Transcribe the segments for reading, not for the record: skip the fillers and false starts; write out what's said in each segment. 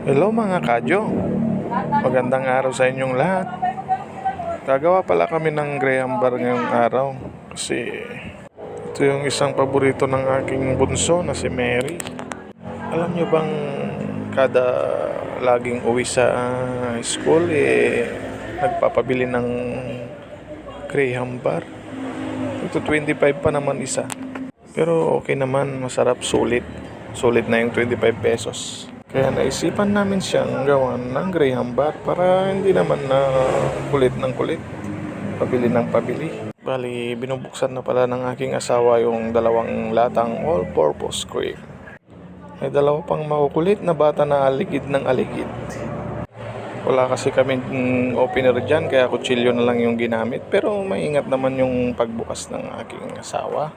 Hello mga kadyo, magandang araw sa inyong lahat. Gagawa pala kami ng graham bar ngayong araw kasi ito yung isang paborito ng aking bunso na si Mary. Alam nyo bang kada laging uwi sa school nagpapabili ng graham bar. Ito 25 pa naman isa, pero okay naman, masarap, sulit na yung 25 pesos. Kaya naisipan namin siyang gawan ng graham bar para hindi naman na kulit ng kulit, pabili ng pabili. Bali, binubuksan na pala ng aking asawa yung dalawang latang all-purpose cream. May dalawa pang makukulit na bata na aligid ng aligid. Wala kasi kami opener dyan, kaya kutsilyo na lang yung ginamit. Pero maingat naman yung pagbukas ng aking asawa.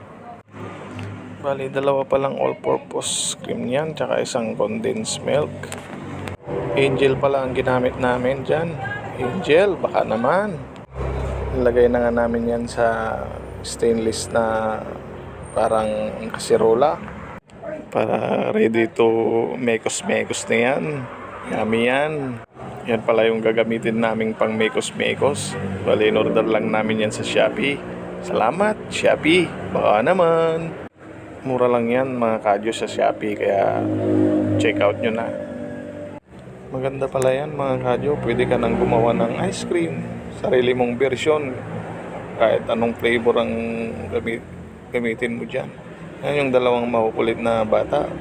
Bali, dalawa palang all-purpose cream yan, tsaka isang condensed milk. Angel pala ang ginamit namin dyan. Angel, baka naman. Nilagay na nga namin yan sa stainless na parang kasirola. Para ready to mekos-mekos na yan. Yummy yan. Yan pala yung gagamitin naming pang mekos-mekos. Bali, in-order lang namin yan sa Shopee. Salamat, Shopee. Baka naman. Mura lang yan mga kadyo sa Shopee, kaya check out nyo na. Maganda pala yan mga kadyo. Pwede ka nang gumawa ng ice cream, sarili mong version, kahit anong flavor ang gamitin mo dyan. Yan yung dalawang makukulit na bata,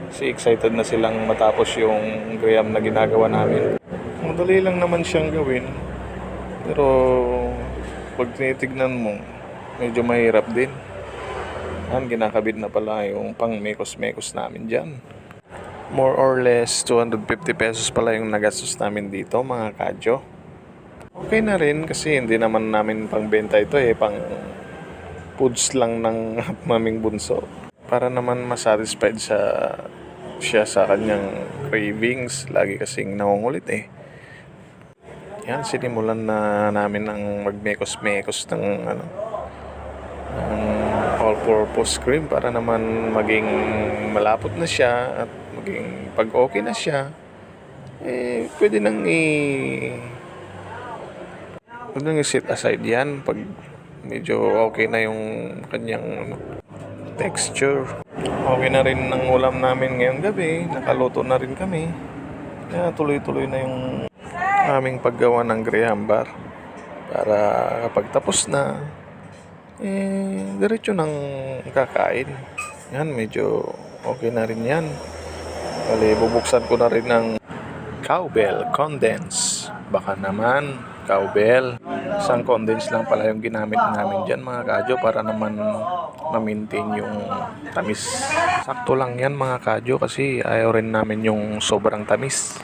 kasi excited na silang matapos yung graham na ginagawa namin. Madali lang naman siyang gawin, pero pag tinitignan mo, medyo mahirap din. Ginakabit na pala yung pang mekos-mekos namin dyan. More or less 250 pesos pala yung nagastos namin dito mga kadyo. Okay na rin kasi hindi naman namin pang benta ito, pang foods lang ng maming bunso. Para naman masatisfied siya sa kanyang cravings. Lagi kasing nangungulit Yan, sinimulan na namin ng magmekos-mekos ng all-purpose cream para naman maging malapot na siya at maging pag okay na siya, pwede nang i-set aside yan pag medyo okay na yung kanyang texture. Okay na rin ang ulam namin ngayong gabi, nakaluto na rin kami, kaya tuloy-tuloy na yung aming paggawa ng graham bar para kapag tapos na, diretso nang kakain. Yan, medyo okay na rin yan. Bali, bubuksan ko na rin ng cowbell condense. Baka naman, cowbell. Isang condense lang pala yung ginamit namin dyan mga kadyo, para naman ma-maintain yung tamis. Sakto lang yan mga kadyo, kasi ayaw rin namin yung sobrang tamis,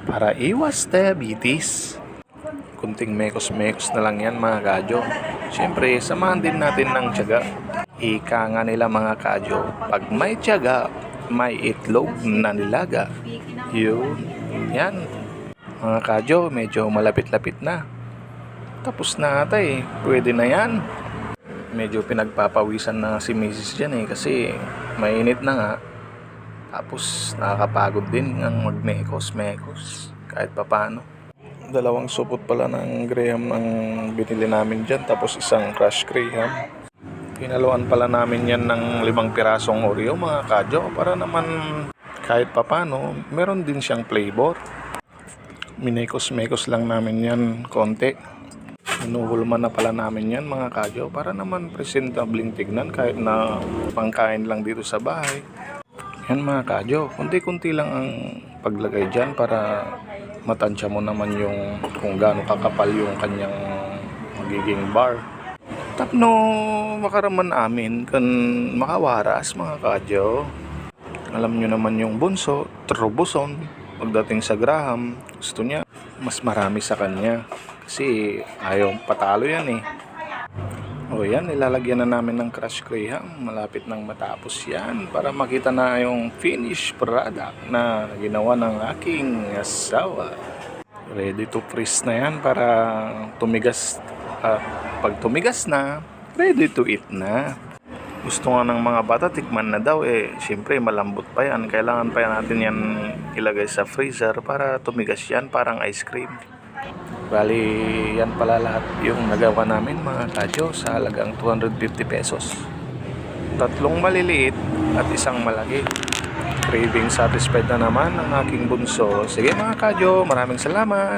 para iwas diabetes. Kunting mekos-mekos na lang yan mga kadyo. Siyempre, samahan din natin ng tiyaga. Ika nga nila mga kadyo, pag may tiyaga, may itlog na nilaga. Yun. Yan. Mga kadyo, medyo malapit-lapit na. Tapos na ata Pwede na yan. Medyo pinagpapawisan na si Mrs. dyan kasi mainit na nga. Tapos nakakapagod din ang magmekos-mekos kahit papano. Dalawang supot pala ng graham ang binili namin dyan, tapos isang crushed graham. Pinaluan pala namin yan ng 5 pirasong Oreo mga kadyo, para naman kahit papano meron din siyang flavor. Minekos-mekos lang namin yan konti. Inuhulman na pala namin yan mga kadyo, para naman presentabling tignan kahit na pangkain lang dito sa bahay. Yan mga kadyo, kunti-kunti lang ang paglagay dyan para matansya mo naman yung kung gaano kakapal yung kanyang magiging bar. Tapno makaraman amin kan makawaras mga kadyo. Alam nyo naman yung bunso, trubuson. Pagdating sa graham, gusto niya mas marami sa kanya, kasi ayaw patalo yan O yan, ilalagyan na namin ng crushed graham. Malapit nang matapos yan, para makita na yung finished product na ginawa ng aking asawa. Ready to freeze na yan para tumigas. Pag tumigas na, ready to eat na. Gusto nga ng mga bata, tikman na daw siyempre malambot pa yan. Kailangan pa natin yan ilagay sa freezer para tumigas yan, parang ice cream. Bali, yan pala lahat yung nagawa namin mga kadyo sa halagang 250 pesos. 3 maliliit at 1 malaki. Craving satisfied na naman ang aking bunso. Sige mga kadyo, maraming salamat.